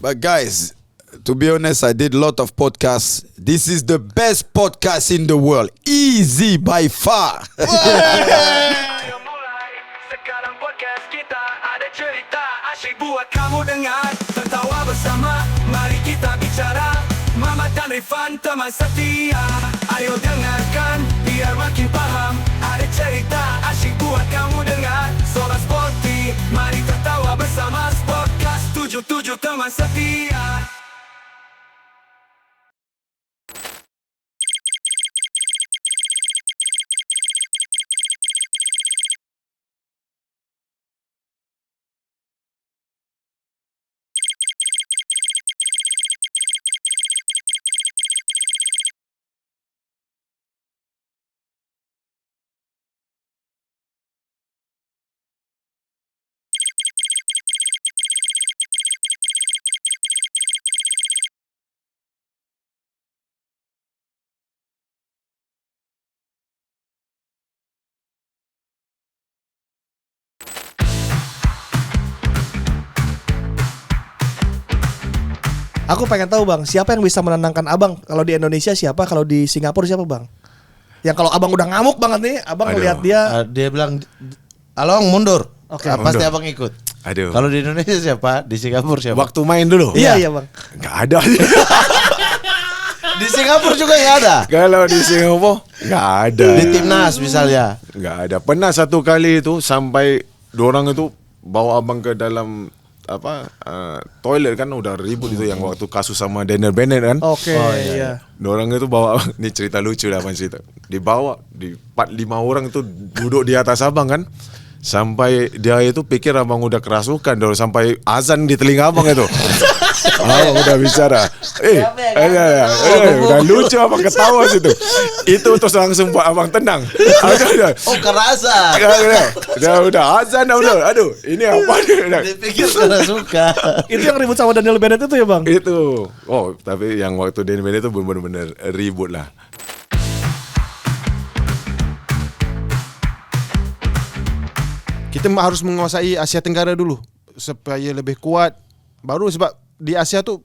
But guys, to be honest, I did a lot of podcasts. This is the best podcast in the world. Easy by far. Sekarang podcast kita ada cerita asyik buat kamu dengar. Tertawa bersama, mari kita bicara. Mama dan Rifan teman setia. Ayo dengarkan, biar makin paham. Ada cerita asyik buat kamu dengar. Sobat Sporty, mari tertawa bersama. Podcast 77 teman setia. Aku pengen tahu bang, siapa yang bisa menenangkan abang? Kalau di Indonesia siapa? Kalau di Singapura siapa bang? Yang kalau abang udah ngamuk banget nih, abang ngeliat dia. Dia bilang, Along mundur. Oke. Pasti abang ikut. Aduh. Kalau di Indonesia siapa? Di Singapura siapa? Waktu main dulu. Iya bang. Nggak ada. Di Singapura juga nggak ada. Kalau di Singapura nggak ada. Di timnas misalnya. Nggak ada. Pernah satu kali itu sampai dorang itu bawa abang ke dalam toilet kan udah ribut itu yang waktu kasus sama Daniel Bennett kan. Oke. Iya. Dorang itu bawa, ini cerita lucu lah abang cerita. Dibawa di 4-5 orang itu duduk di atas abang kan. Sampai dia itu pikir abang udah kerasukan, sampai azan di telinga abang itu. Abang udah bicara. Udah lucu abang ketawa situ. Itu terus langsung buat abang tenang. Oh kerasa. Udah azan udah. Aduh, ini apa nih? Dipikir kerasukan. Itu yang ribut sama Daniel Bennett itu ya bang? Itu. Oh, tapi yang waktu Daniel Bennett itu benar-benar ribut lah. Kita harus menguasai Asia Tenggara dulu supaya lebih kuat. Baru sebab di Asia tuh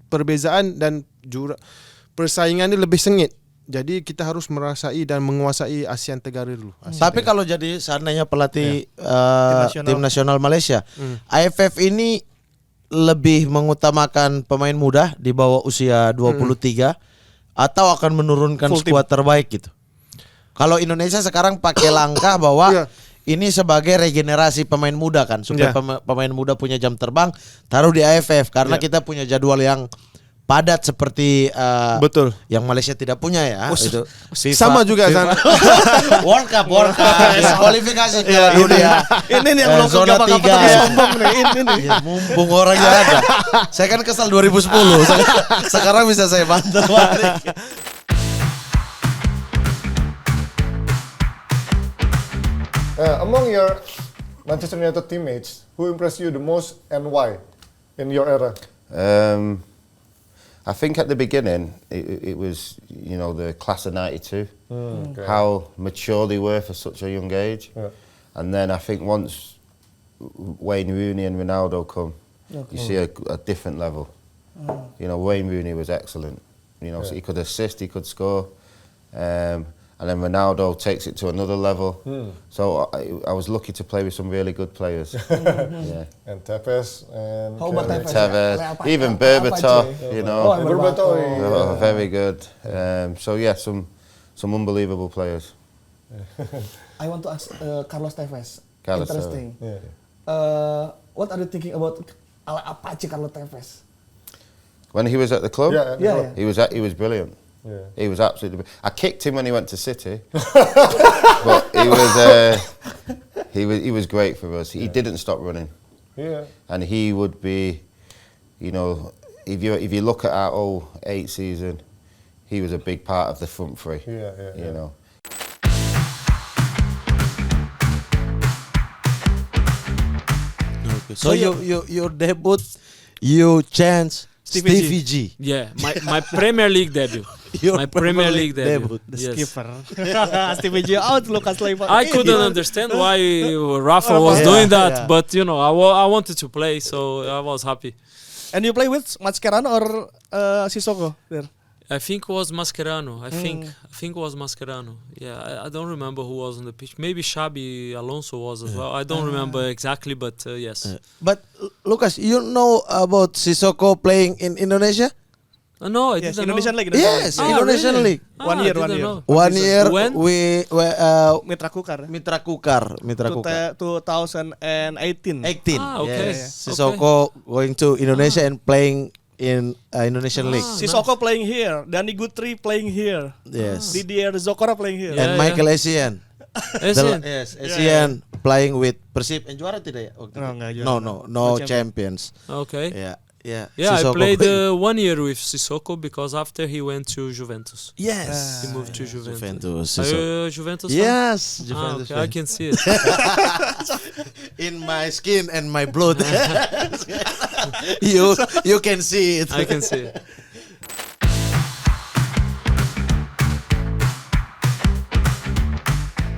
perbezaan dan persaingannya lebih sengit. Jadi kita harus merasai dan menguasai Asia Tenggara dulu. Tapi kalau jadi seandainya pelatih tim nasional Malaysia, AFF ini lebih mengutamakan pemain muda di bawah usia 23 atau akan menurunkan skuad terbaik gitu. Kalau Indonesia sekarang pakai langkah bahwa ini sebagai regenerasi pemain muda kan, supaya pemain muda punya jam terbang, taruh di AFF karena kita punya jadwal yang padat seperti betul yang Malaysia tidak punya ya. Itu FIFA, sama juga kan. World Cup kualifikasi Piala Dunia. Ini nih yang belum zona 3 sombong nih. Ini nih. Ya, mumpung orangnya ada. Saya kan kesal 2010. Sekarang bisa saya bantu balik. Among your Manchester United teammates, who impressed you the most and why in your era? I think at the beginning it was, the class of '92, how mature they were for such a young age, and then I think once Wayne Rooney and Ronaldo come, you see a different level. Wayne Rooney was excellent. So he could assist, he could score. And then Ronaldo takes it to another level. So I was lucky to play with some really good players. And Tevez and How about Tevez, even Berbatov, Berbatov, very good. Some unbelievable players. I want to ask Carlos Tevez. Carlos Interesting. What are you thinking about Apache Carlos Tevez? When he was at the club, Yeah. he was brilliant. Yeah. He was absolutely. I kicked him when he went to City, but he was great for us. He didn't stop running. Yeah. And he would be, if you look at our 2008 season, he was a big part of the front three. Yeah. So your debut, you chance Stevie G. Yeah, my Premier League debut. My Premier League debut. Yes. Skipper. Stevie G out, Lucas Leiva. I couldn't understand why Rafa was doing that, but I wanted to play, so I was happy. And you play with Mascherano or Sissoko there? I think it was Mascherano. I think it was Mascherano. Yeah, I don't remember who was on the pitch. Maybe Xabi Alonso was as well. I don't remember exactly, but yes. But Lucas, you know about Sissoko playing in Indonesia? No, I Yes, didn't Indonesian know. League. Yes, Indonesian really? League. One I year, didn't 1 year. know. 1 year When? Mitra Kukar. Mitra Kukar. 2018. 18. Okay. Yes. Sissoko going to Indonesia and playing in Indonesian League. Sissoko playing here. Danny Guthrie playing here. Yes. Didier Zokora playing here. And Yeah, Michael Essien. Essien. Yes, Essien playing with Persib and juara tidak ya? waktu Oh, itu? enggak juara. No, No champions. Okay. Yeah, yeah. Yeah, I Sissoko played playing- 1 year with Sissoko because after he went to Juventus. Yes. He moved to Juventus. Juventus. Are Sissoko. you a Juventus fan? Yes, Ah, Juventus. okay, I fan. can see it. In my skin and my blood. you can see it. I can see it.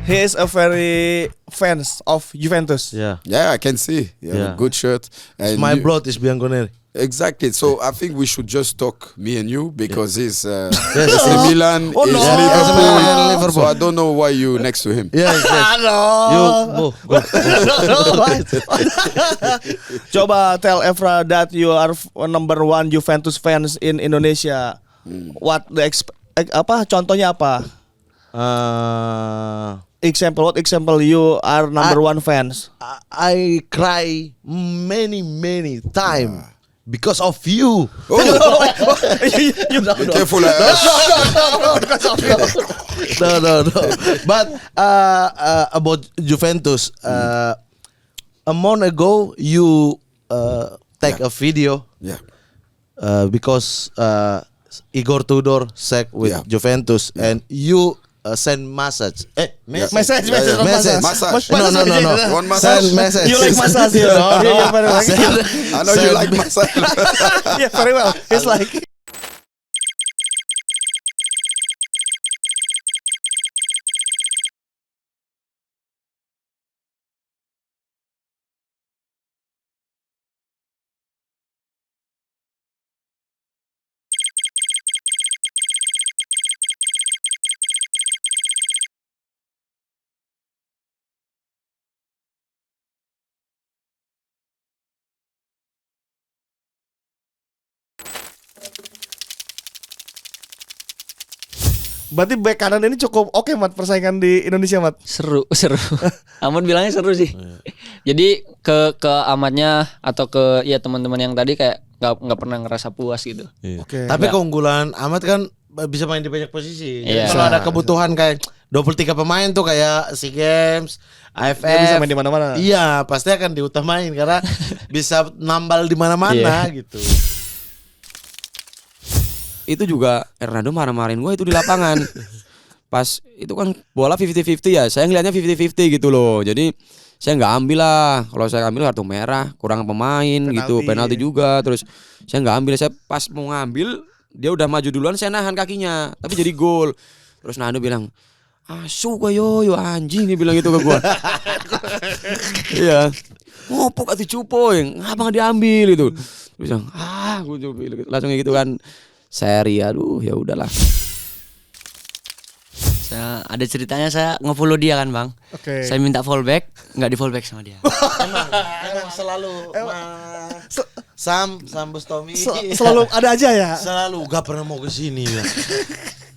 He is a very fans of Juventus. Yeah. Yeah, I can see. Yeah. Good shirt. And My you- blood is bianconeri. Exactly. So I think we should just talk, me and you, because he's Yes. AC Milan, Oh, he's no. Liverpool. Yeah, Liverpool. So I don't know why you next to him. Yes, yes. You go. Coba tell Evra that you are number one Juventus fans in Indonesia. What the apa? Contohnya apa? What example you are number one fans? I cry many time because of you. Be careful. No. But about Juventus, a month ago you take a video Yeah. because Igor Tudor sacked with Yeah. Juventus and you send message. Message. Massage. No. You want massage? Send message. You like massage, you know? Yeah, very well. I know you like massage. Yeah, very well. It's like berarti back kanan ini cukup oke Mat persaingan di Indonesia Mat. Seru. Amun bilangnya seru sih. Jadi ke amatnya atau ke ya teman-teman yang tadi kayak nggak pernah ngerasa puas gitu. Oke. Tapi keunggulan Ahmad kan bisa main di banyak posisi. Jadi Iya. kalau ada kebutuhan kayak 23 pemain tuh kayak SEA Games, AFF. Dia bisa main di mana-mana. Iya, pasti akan diutamain karena bisa nambal di mana-mana gitu. Itu juga Hernando marah-marahin gue itu di lapangan. Pas itu kan bola 50-50 ya. Saya ngelihatnya 50-50 gitu loh. Jadi saya nggak ambil lah. Kalau saya ambil kartu merah, kurang pemain gitu, penalti juga. Terus saya nggak ambil. Saya pas mau ngambil, dia udah maju duluan, saya nahan kakinya. Tapi jadi gol. Terus Hernando bilang, asu gue yo anjing, dia bilang gitu ke gue. Iya. Ngopo kati cupoy, ngapa nggak diambil itu. Terus bilang, gue coba langsung gitu kan. Seri, aduh ya udahlah. Saya ada ceritanya, saya nge-follow dia kan bang. Oke. Saya minta fallback, nggak di fallback sama dia. Emang selalu Sam Bustomi Selalu ada aja ya. selalu gak pernah mau kesini ya.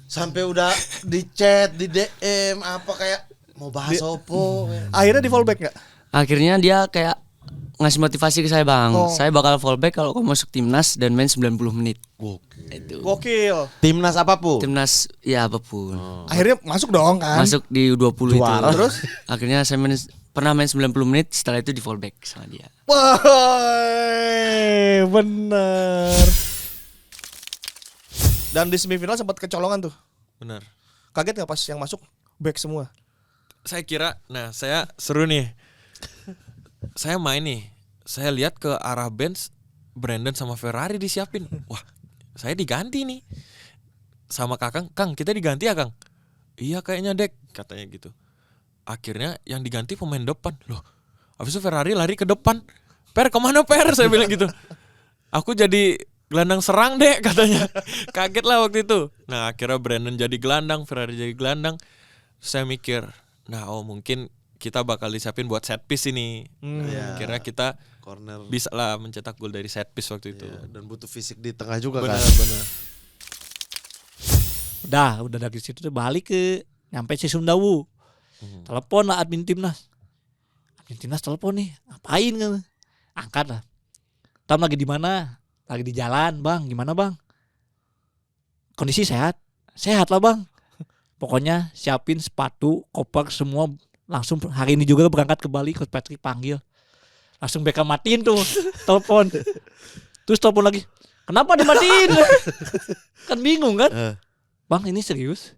Sampai udah di chat, di DM apa kayak mau bahas opo. Akhirnya di fallback nggak? Akhirnya dia kayak ngasih motivasi ke saya bang. Saya bakal fallback kalau kamu masuk timnas dan main 90 menit. Itu. Gokil. Timnas apapun. Timnas ya apapun. Akhirnya masuk dong kan. Masuk di U20 itu. Juara. Terus? Akhirnya saya pernah main 90 menit, setelah itu di fallback sama dia. Wah, bener. Dan di semifinal sempat kecolongan tuh. Benar. Kaget nggak pas yang masuk back semua? Saya kira, saya seru nih. Saya main nih, saya lihat ke arah bench Brandon sama Ferrari disiapin. Wah, saya diganti nih. Sama Kakang, Kang kita diganti ya Kang? Iya kayaknya Dek, katanya gitu. Akhirnya yang diganti pemain depan. Loh, habis itu Ferrari lari ke depan. Per kemana Per? Saya bilang gitu. aku jadi gelandang serang deh katanya. Kaget lah waktu itu. Nah akhirnya Brandon jadi gelandang, Ferrari jadi gelandang. Saya mikir, nah mungkin kita bakal disiapin buat set piece ini. Kira kita corner bisa lah mencetak gol dari set piece waktu itu. dan butuh fisik di tengah juga Benar. Udah dari situ tuh balik ke nyampe si Sundawu. Telepon lah admin timnas. Admin timnas telepon nih, ngapain kan? Angkat lah. Tam lagi di mana? Lagi di jalan, Bang. Gimana, Bang? Kondisi sehat? Sehat lah, Bang. Pokoknya siapin sepatu, koper semua, langsung hari ini juga berangkat ke Bali. Coach Patrick panggil. Langsung Beckham matiin tuh telepon. Terus telepon lagi. Kenapa dimatiin? Kan bingung kan? Bang, ini serius?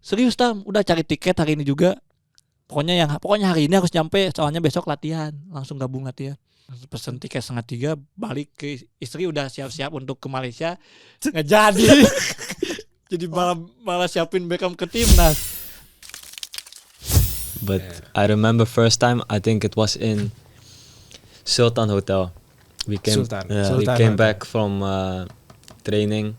Serius, Tam. Udah cari tiket hari ini juga. Pokoknya hari ini harus nyampe, soalnya besok latihan. Langsung gabung latihan. Pesen tiket 2:30, balik ke istri udah siap-siap untuk ke Malaysia. Nggak jadi. Jadi malah siapin Beckham ke timnas. But I remember first time, I think it was in Sultan Hotel. We came back from training,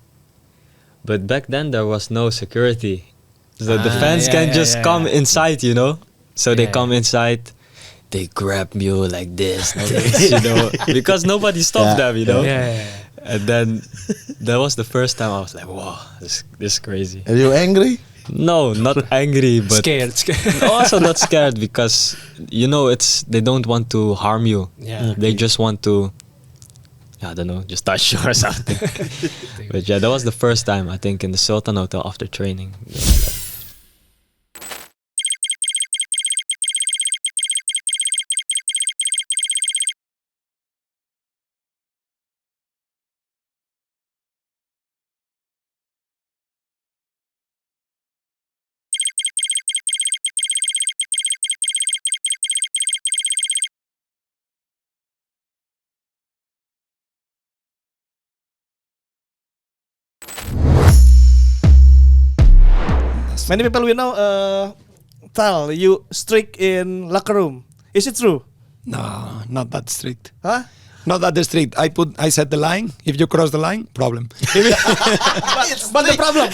but back then there was no security. So the fans can just come inside, you know. So they come inside, they grab you like this, you know, because nobody stopped them, you know. And then that was the first time I was like, wow, this is crazy. Are you angry? No, not angry, but Scared. also not scared because you know they don't want to harm you. They just want to, I don't know, just touch you or something. But yeah, that was the first time I think in the Sultan Hotel after training. Many people we know tell you strict in locker room. Is it true? No, not that strict. Huh? Not that strict. I set the line. If you cross the line, problem. But the problem.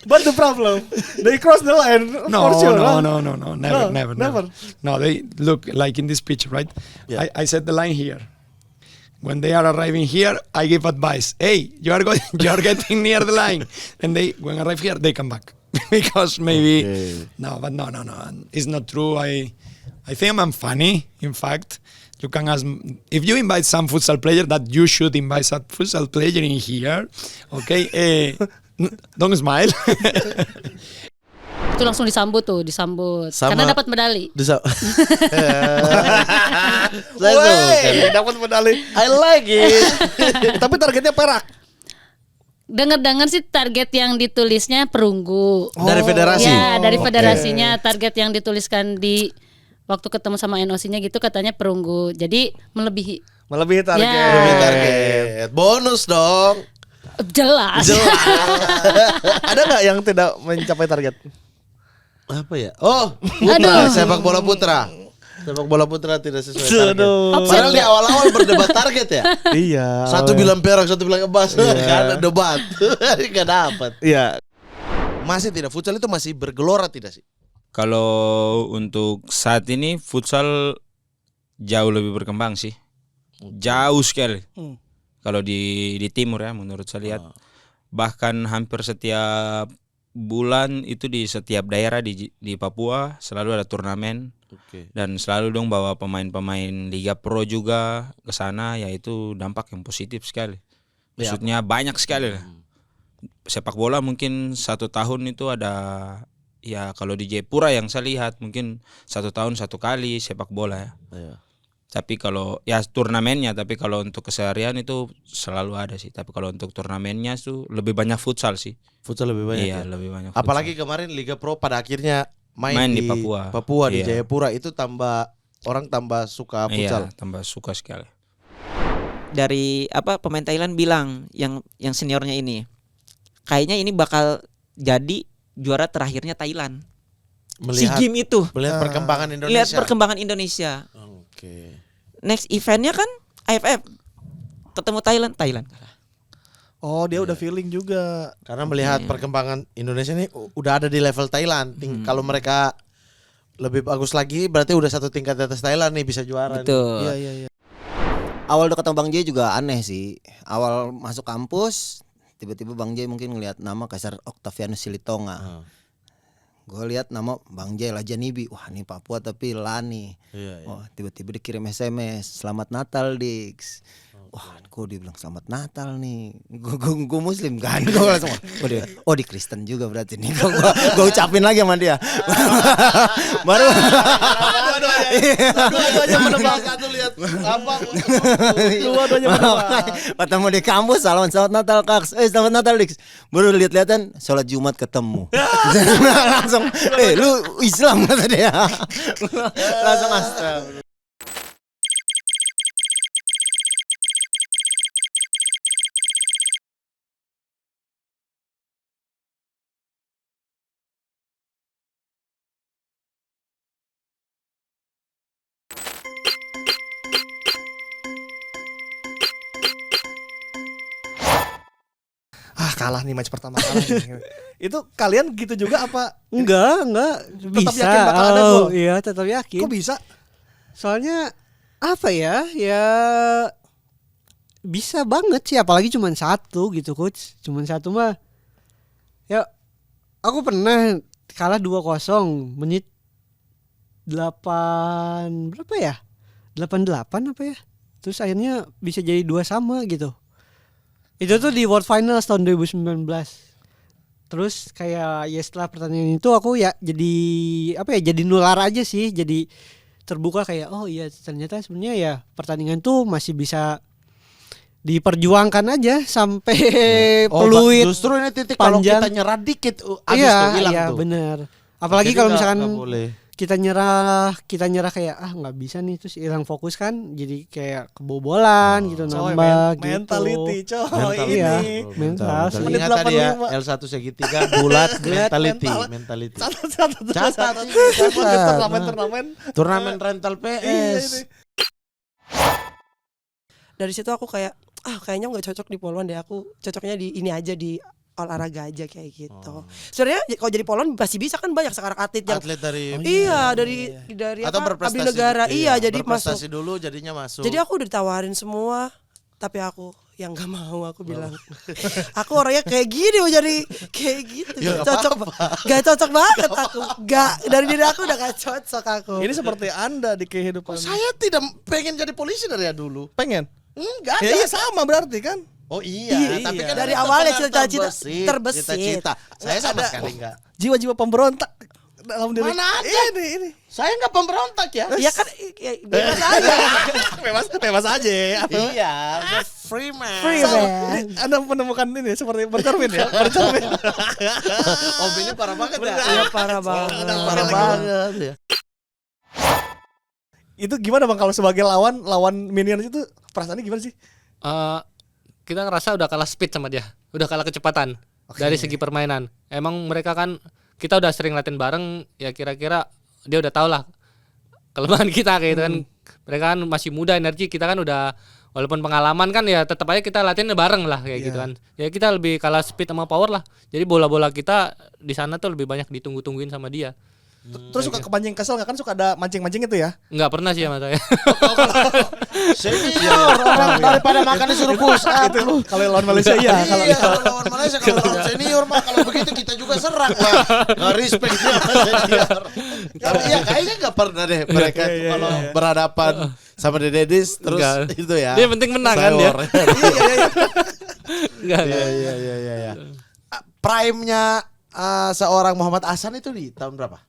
But the problem, they cross the line. No, for sure, huh? no. Never. No, they look like in this picture, right? Yeah. I set the line here. When they are arriving here, I give advice. Hey, you are getting near the line, and when arrive here, they come back because maybe no. It's not true. I think I'm funny. In fact, you can ask if you invite some futsal player that you should invite a futsal player in here. Okay, don't smile. Itu langsung disambut karena dapat medali. Dapat medali. I like it. Tapi targetnya perak. Dengar-dengar sih target yang ditulisnya perunggu. Dari federasi. Ya, dari federasinya target yang dituliskan di waktu ketemu sama NOC-nya gitu katanya perunggu. Jadi melebihi target. Ya. Melebihi target. Bonus dong. Jelas. Ada nggak yang tidak mencapai target? Apa ya? Oh, putra, sepak bola putra. Sepak bola putra tidak sesuai target. Padahal di awal-awal berdebat target ya. Iya. Satu bilang perak, satu bilang emas. Kan ada debat. Gak dapat. Iya. Masih tidak, futsal itu masih bergelora tidak sih? Kalau untuk saat ini futsal jauh lebih berkembang sih. Jauh sekali. Kalau di timur ya menurut saya lihat. Bahkan hampir setiap bulan itu di setiap daerah di Papua selalu ada turnamen. Dan selalu dong bawa pemain-pemain Liga Pro juga ke sana, yaitu dampak yang positif sekali. Maksudnya banyak sekali lah. Sepak bola mungkin 1 tahun itu ada, ya kalau di Jayapura yang saya lihat mungkin 1 tahun 1 kali sepak bola ya. Tapi kalau ya turnamennya, tapi kalau untuk keseharian itu selalu ada sih. Tapi kalau untuk turnamennya itu lebih banyak futsal sih. Futsal lebih banyak. Iya, ya? lebih banyak. Apalagi kemarin Liga Pro pada akhirnya main di Papua. Di Jayapura, itu orang tambah suka futsal. Iya, tambah suka sekali. Dari pemain Thailand bilang yang seniornya ini, kayaknya ini bakal jadi juara terakhirnya Thailand. Melihat, SEA Games itu. Melihat perkembangan Indonesia. Lihat perkembangan Indonesia. Oke. Next eventnya kan AFF ketemu Thailand kalah. Oh, dia udah feeling juga. Karena melihat perkembangan Indonesia ini udah ada di level Thailand. Kalau mereka lebih bagus lagi berarti udah satu tingkat di atas Thailand nih, bisa juara. Betul. Iya. Awal udah ketemu Bang J juga aneh sih. Awal masuk kampus tiba-tiba Bang J mungkin ngelihat nama Kaisar Octavianus Silitonga. Gue lihat nama Bang J Lajanibi. Wah, ini Papua tapi Lani. Wah, tiba-tiba dikirim SMS, "Selamat Natal, Dix." Wah, kok dia bilang selamat Natal nih. Gue Muslim kan. Gue langsung di Kristen juga berarti nih. Gue ucapin lagi sama dia. Baru Dua-duanya menebak. Satu lihat apa? Dua-duanya menebak. Ketemu di kampus, selamat Natal Kaks. Selamat Natal Dix. Baru lihat-lihatan sholat Jumat ketemu. Langsung lu Islam kata dia. Langsung astagfirullah. Kalah nih match pertama kalah nih. Itu kalian gitu juga apa? Enggak. Tetap Bisa. yakin bakal ada gol? Iya, tetap yakin. Kok bisa? Soalnya apa ya? Ya bisa banget sih, apalagi cuma satu gitu, coach. Cuma satu mah. Ya aku pernah kalah 2-0 menit 8 berapa ya? 88 apa ya? Terus akhirnya bisa jadi 2-2 gitu. Itu tuh di World Finals tahun 2019. Terus kayak ya setelah pertandingan itu aku ya jadi apa ya, jadi nular aja sih, jadi terbuka kayak oh iya ternyata sebenarnya ya pertandingan tuh masih bisa diperjuangkan aja sampai peluit. Justru ini titik kalau kita nyerah dikit habis tuh hilang iya, tuh. Bener. Apalagi Jadi kalau misalkan kita nyerah kayak nggak bisa nih, terus hilang fokus kan, jadi kayak kebobolan gitu, nambah gitu. Mentality coy. Iya, mental. Ingat tadi ya L1 segitiga bulat mentality. Catat. Turnamen rental PS. Dari situ aku kayak kayaknya nggak cocok di poluan deh, aku cocoknya di ini aja, di olahraga aja kayak gitu. Sebenarnya kalau jadi poluan masih bisa kan, banyak sekarang atlet yang dari dari atau abdi negara. Iya, jadi berprestasi masuk dulu jadinya masuk. Jadi aku udah ditawarin semua, tapi aku yang nggak mau. Aku bilang aku orangnya kayak gini, mau jadi kayak gitu. Gak cocok banget aku. Dari diri aku udah gak cocok aku. Ini seperti Anda di kehidupan. Saya tidak pengen jadi polisi dari dulu. Pengen? Enggak. Ya, iya sama berarti kan. Oh iya, tapi kan dari awalnya cita-cita terbesit. Cita-cita. Saya sama sekali enggak. Jiwa-jiwa pemberontak dalam diri. Mana ada? Ini. Saya enggak pemberontak ya. Iya kan, bebas aja. bebas aja. Iya, free man. Anda menemukan ini seperti bercermin ya. Bercermin. Om ini parah banget ya. Iya, parah banget. Parah banget ya. Itu gimana Bang kalau sebagai lawan minions itu perasaannya gimana sih? Kita ngerasa udah kalah speed sama dia, udah kalah kecepatan dari segi permainan. Emang mereka kan, kita udah sering latihan bareng, ya kira-kira dia udah tau lah kelemahan kita kayak gitu kan. Mereka kan masih muda, energi, kita kan udah walaupun pengalaman kan ya tetap aja kita latihan bareng lah kayak gitu kan. Ya kita lebih kalah speed sama power lah. Jadi bola-bola kita di sana tuh lebih banyak ditunggu-tungguin sama dia. Terus suka kepancing kesel nggak, kan suka ada mancing-mancing itu ya? Nggak pernah sih sama saya. Senior orang daripada makan disuruh push up. Kalau lawan Malaysia iya. Kalau lawan Malaysia, kalau lawan senior mah kalau begitu kita juga serang lah. Nggak respect dia sama senior. Tapi ya kayaknya nggak pernah deh mereka kalau berhadapan sama Dedis terus itu ya. Dia penting menang kan dia. Iya. Prime-nya seorang Muhammad Ahsan itu di tahun berapa?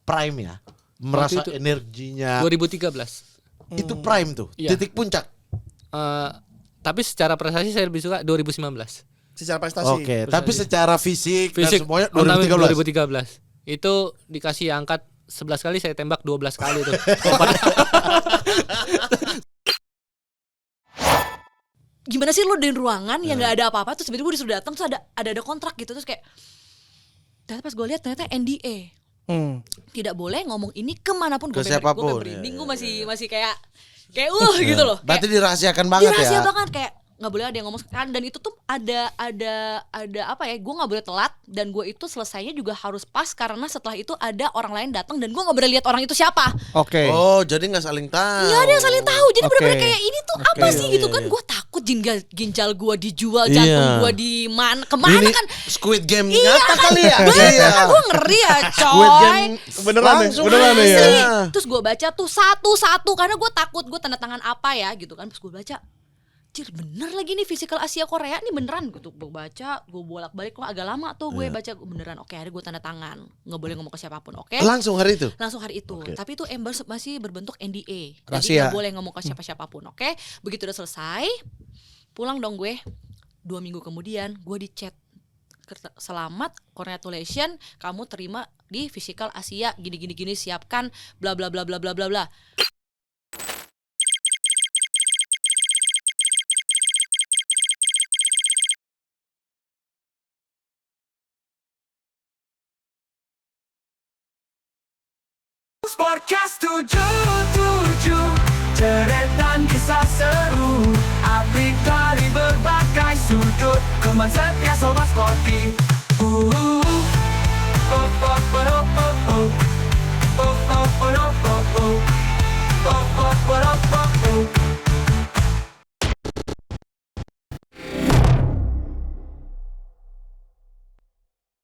Prime ya, merasa itu, energinya 2013 itu prime tuh, titik puncak. Tapi secara prestasi saya lebih suka 2019. Secara prestasi. Oke, tapi secara fisik dan semuanya 2013. Itu dikasih angkat 11 kali, saya tembak 12 kali tuh. Gimana sih lo di ruangan yang nggak ada apa-apa, terus tiba-tiba disuruh datang, terus ada kontrak gitu, terus kayak ternyata pas gue lihat ternyata NDA. Tidak boleh ngomong ini kemanapun, gue siapapun, merinding, gue masih kayak Kayak gitu loh. Berarti Kayak, dirahasiakan banget dirahasiakan ya. banget kayak nggak boleh ada yang ngomong kan, dan itu tuh ada apa ya, gue nggak boleh telat, dan gue itu selesainya juga harus pas karena setelah itu ada orang lain datang dan gue nggak boleh lihat orang itu siapa. Oke. Oh, jadi nggak saling tahu. Nggak ada yang saling tahu, jadi Oke. bener-bener kayak ini tuh apa Iya, sih gitu kan, gue takut ginjal gue dijual, jantung gue di mana kemana Ini kan. Squid Game Iya nyata kan, kali ya. bener kan, gue ngeri ya Squid coy. Game langsung beneran nih ya. Asli. Terus gue baca tuh satu-satu karena gue takut gue tanda tangan apa ya gitu kan. Pas gue baca, Cir, bener lagi nih physical Asia Korea nih beneran gitu. Gue baca, gue bolak-balik, agak lama tuh gue baca, beneran. Oke, akhirnya gue tanda tangan, nggak boleh ngomong ke siapapun. Oke, Langsung hari itu. langsung hari itu. Oke. Tapi itu masih berbentuk NDA, jadi Rahasia. nggak boleh ngomong ke siapa-siapapun. Oke, begitu udah selesai, pulang dong gue. 2 minggu kemudian gue di chat, selamat, congratulations, kamu terima di physical Asia, gini siapkan, bla bla bla bla bla bla bla. Podcast 77, cerita kisah seru, update dari berbagai sudut, teman setia Sobat Sporty.